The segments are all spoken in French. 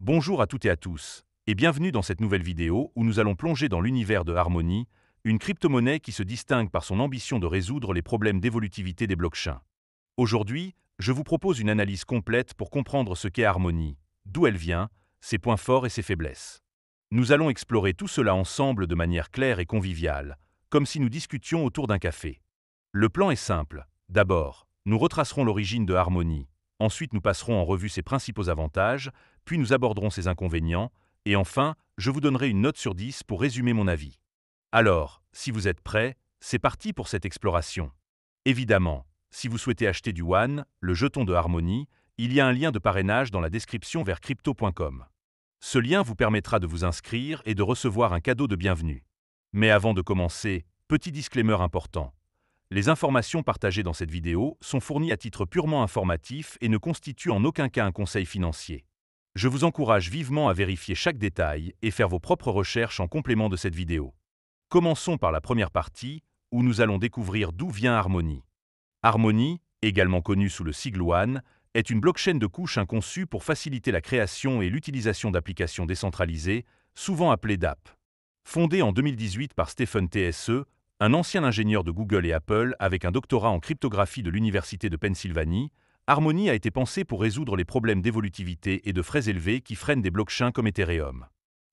Bonjour à toutes et à tous, et bienvenue dans cette nouvelle vidéo où nous allons plonger dans l'univers de Harmony, une crypto-monnaie qui se distingue par son ambition de résoudre les problèmes d'évolutivité des blockchains. Aujourd'hui, je vous propose une analyse complète pour comprendre ce qu'est Harmony, d'où elle vient, ses points forts et ses faiblesses. Nous allons explorer tout cela ensemble de manière claire et conviviale, comme si nous discutions autour d'un café. Le plan est simple. D'abord, nous retracerons l'origine de Harmony. Ensuite, nous passerons en revue ses principaux avantages, puis nous aborderons ses inconvénients, et enfin, je vous donnerai une note sur 10 pour résumer mon avis. Alors, si vous êtes prêts, c'est parti pour cette exploration. Évidemment, si vous souhaitez acheter du WAN, le jeton de Harmony, il y a un lien de parrainage dans la description vers crypto.com. Ce lien vous permettra de vous inscrire et de recevoir un cadeau de bienvenue. Mais avant de commencer, petit disclaimer important. Les informations partagées dans cette vidéo sont fournies à titre purement informatif et ne constituent en aucun cas un conseil financier. Je vous encourage vivement à vérifier chaque détail et faire vos propres recherches en complément de cette vidéo. Commençons par la première partie, où nous allons découvrir d'où vient Harmony. Harmony, également connue sous le sigle WAN, est une blockchain de couche conçue pour faciliter la création et l'utilisation d'applications décentralisées, souvent appelées DApp. Fondée en 2018 par Stephen Tse, un ancien ingénieur de Google et Apple avec un doctorat en cryptographie de l'Université de Pennsylvanie, Harmony a été pensée pour résoudre les problèmes d'évolutivité et de frais élevés qui freinent des blockchains comme Ethereum.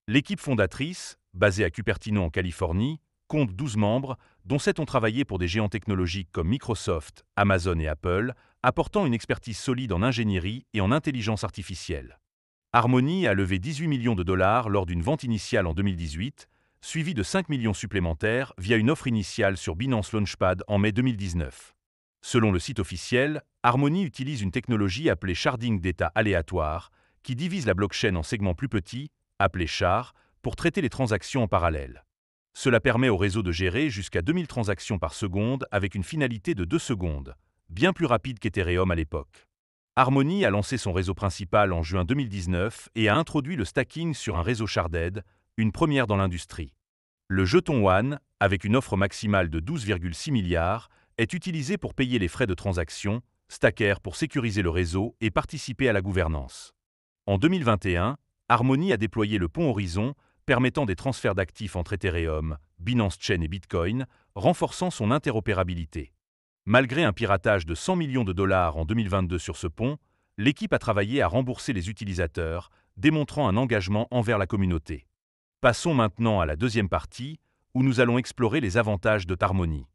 L'équipe fondatrice, basée à Cupertino en Californie, compte 12 membres, dont 7 ont travaillé pour des géants technologiques comme Microsoft, Amazon et Apple, apportant une expertise solide en ingénierie et en intelligence artificielle. Harmony a levé 18 millions de dollars lors d'une vente initiale en 2018, suivie de 5 millions supplémentaires via une offre initiale sur Binance Launchpad en mai 2019. Selon le site officiel, Harmony utilise une technologie appelée sharding d'état aléatoire, qui divise la blockchain en segments plus petits, appelés shards, pour traiter les transactions en parallèle. Cela permet au réseau de gérer jusqu'à 2000 transactions par seconde avec une finalité de 2 secondes, bien plus rapide qu'Ethereum à l'époque. Harmony a lancé son réseau principal en juin 2019 et a introduit le stacking sur un réseau sharded, une première dans l'industrie. Le jeton WAN, avec une offre maximale de 12,6 milliards, est utilisé pour payer les frais de transaction, stacker pour sécuriser le réseau et participer à la gouvernance. En 2021, Harmony a déployé le pont Horizon, permettant des transferts d'actifs entre Ethereum, Binance Chain et Bitcoin, renforçant son interopérabilité. Malgré un piratage de 100 millions de dollars en 2022 sur ce pont, l'équipe a travaillé à rembourser les utilisateurs, démontrant un engagement envers la communauté. Passons maintenant à la deuxième partie, où nous allons explorer les avantages de Harmony.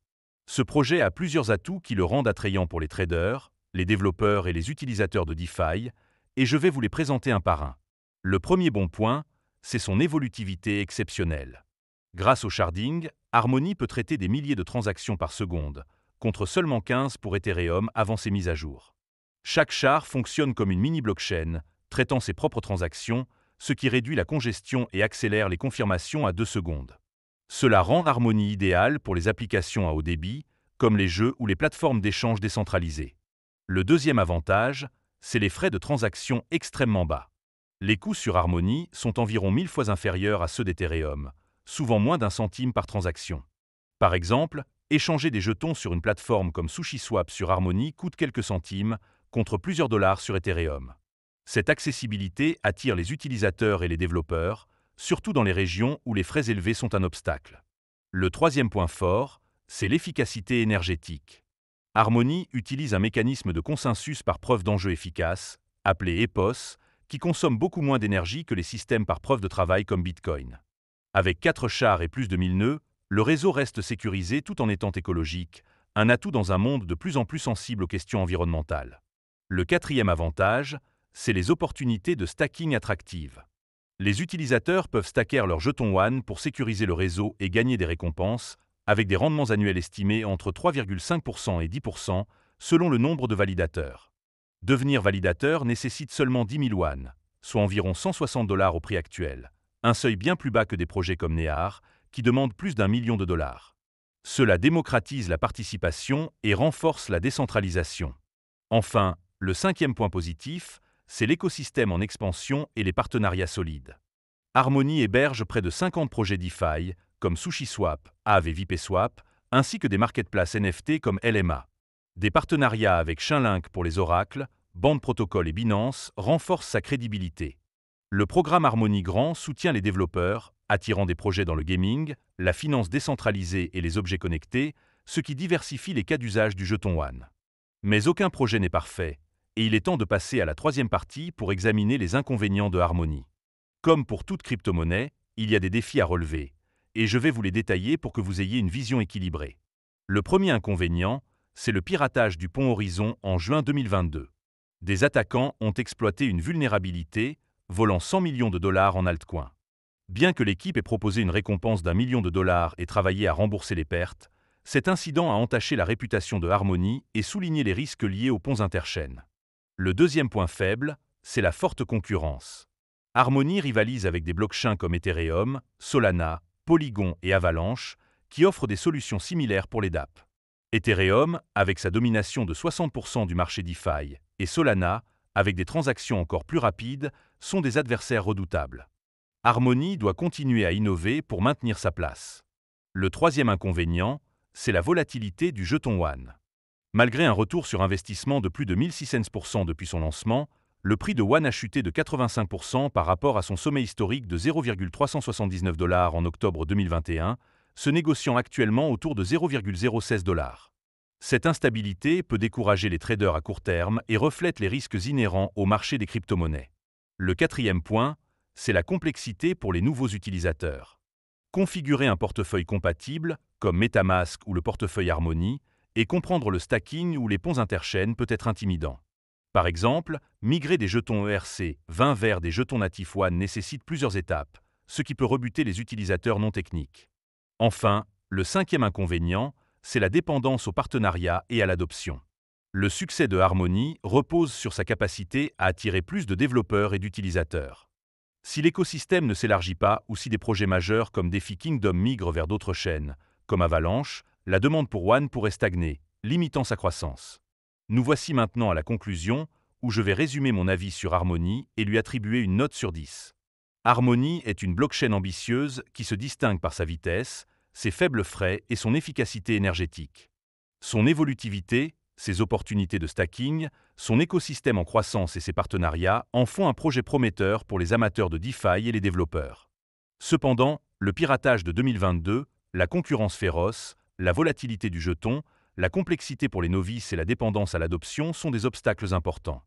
Ce projet a plusieurs atouts qui le rendent attrayant pour les traders, les développeurs et les utilisateurs de DeFi, et je vais vous les présenter un par un. Le premier bon point, c'est son évolutivité exceptionnelle. Grâce au sharding, Harmony peut traiter des milliers de transactions par seconde, contre seulement 15 pour Ethereum avant ses mises à jour. Chaque shard fonctionne comme une mini-blockchain, traitant ses propres transactions, ce qui réduit la congestion et accélère les confirmations à 2 secondes. Cela rend Harmony idéal pour les applications à haut débit, comme les jeux ou les plateformes d'échange décentralisées. Le deuxième avantage, c'est les frais de transaction extrêmement bas. Les coûts sur Harmony sont environ 1000 fois inférieurs à ceux d'Ethereum, souvent moins d'1 centime par transaction. Par exemple, échanger des jetons sur une plateforme comme SushiSwap sur Harmony coûte quelques centimes, contre plusieurs dollars sur Ethereum. Cette accessibilité attire les utilisateurs et les développeurs, surtout dans les régions où les frais élevés sont un obstacle. Le troisième point fort, c'est l'efficacité énergétique. Harmony utilise un mécanisme de consensus par preuve d'enjeu efficace, appelé EPOS, qui consomme beaucoup moins d'énergie que les systèmes par preuve de travail comme Bitcoin. Avec 4 shards et plus de 1000 nœuds, le réseau reste sécurisé tout en étant écologique, un atout dans un monde de plus en plus sensible aux questions environnementales. Le quatrième avantage, c'est les opportunités de stacking attractives. Les utilisateurs peuvent stacker leurs jetons WAN pour sécuriser le réseau et gagner des récompenses, avec des rendements annuels estimés entre 3,5% et 10%, selon le nombre de validateurs. Devenir validateur nécessite seulement 10 000 WAN, soit environ 160 $ au prix actuel, un seuil bien plus bas que des projets comme Nehar, qui demandent plus d'1 million de dollars. Cela démocratise la participation et renforce la décentralisation. Enfin, le cinquième point positif, c'est l'écosystème en expansion et les partenariats solides. Harmony héberge près de 50 projets DeFi, comme SushiSwap, Aave et VPSwap, ainsi que des marketplaces NFT comme LMA. Des partenariats avec Chainlink pour les oracles, Band Protocol et Binance renforcent sa crédibilité. Le programme Harmony Grand soutient les développeurs, attirant des projets dans le gaming, la finance décentralisée et les objets connectés, ce qui diversifie les cas d'usage du jeton One. Mais aucun projet n'est parfait, et il est temps de passer à la troisième partie pour examiner les inconvénients de Harmony. Comme pour toute crypto-monnaie, il y a des défis à relever, et je vais vous les détailler pour que vous ayez une vision équilibrée. Le premier inconvénient, c'est le piratage du pont Horizon en juin 2022. Des attaquants ont exploité une vulnérabilité, volant 100 millions de dollars en altcoins. Bien que l'équipe ait proposé une récompense d'1 million de dollars et travaillé à rembourser les pertes, cet incident a entaché la réputation de Harmony et souligné les risques liés aux ponts interchaînes. Le deuxième point faible, c'est la forte concurrence. Harmony rivalise avec des blockchains comme Ethereum, Solana, Polygon et Avalanche, qui offrent des solutions similaires pour les dApp. Ethereum, avec sa domination de 60% du marché DeFi, et Solana, avec des transactions encore plus rapides, sont des adversaires redoutables. Harmony doit continuer à innover pour maintenir sa place. Le troisième inconvénient, c'est la volatilité du jeton One. Malgré un retour sur investissement de plus de 1600% depuis son lancement, le prix de One a chuté de 85% par rapport à son sommet historique de 0,379 $ en octobre 2021, se négociant actuellement autour de 0,016 $. Cette instabilité peut décourager les traders à court terme et reflète les risques inhérents au marché des crypto-monnaies. Le quatrième point, c'est la complexité pour les nouveaux utilisateurs. Configurer un portefeuille compatible, comme MetaMask ou le portefeuille Harmony, et comprendre le stacking ou les ponts interchaînes peut être intimidant. Par exemple, migrer des jetons ERC20 vers des jetons natifs One nécessite plusieurs étapes, ce qui peut rebuter les utilisateurs non techniques. Enfin, le cinquième inconvénient, c'est la dépendance au partenariat et à l'adoption. Le succès de Harmony repose sur sa capacité à attirer plus de développeurs et d'utilisateurs. Si l'écosystème ne s'élargit pas ou si des projets majeurs comme DeFi Kingdom migrent vers d'autres chaînes, comme Avalanche, la demande pour One pourrait stagner, limitant sa croissance. Nous voici maintenant à la conclusion, où je vais résumer mon avis sur Harmony et lui attribuer une note sur 10. Harmony est une blockchain ambitieuse qui se distingue par sa vitesse, ses faibles frais et son efficacité énergétique. Son évolutivité, ses opportunités de stacking, son écosystème en croissance et ses partenariats en font un projet prometteur pour les amateurs de DeFi et les développeurs. Cependant, le piratage de 2022, la concurrence féroce, la volatilité du jeton, la complexité pour les novices et la dépendance à l'adoption sont des obstacles importants.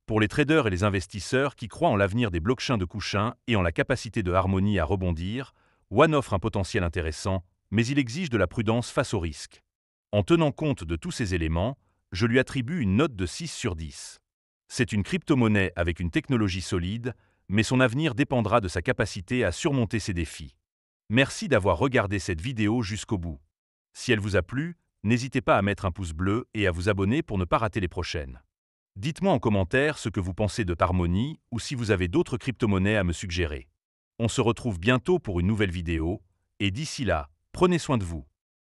Pour les traders et les investisseurs qui croient en l'avenir des blockchains de couchins et en la capacité de Harmony à rebondir, One offre un potentiel intéressant, mais il exige de la prudence face aux risques. En tenant compte de tous ces éléments, je lui attribue une note de 6 sur 10. C'est une crypto-monnaie avec une technologie solide, mais son avenir dépendra de sa capacité à surmonter ces défis. Merci d'avoir regardé cette vidéo jusqu'au bout. Si elle vous a plu, n'hésitez pas à mettre un pouce bleu et à vous abonner pour ne pas rater les prochaines. Dites-moi en commentaire ce que vous pensez de Harmony ou si vous avez d'autres crypto-monnaies à me suggérer. On se retrouve bientôt pour une nouvelle vidéo, et d'ici là, prenez soin de vous.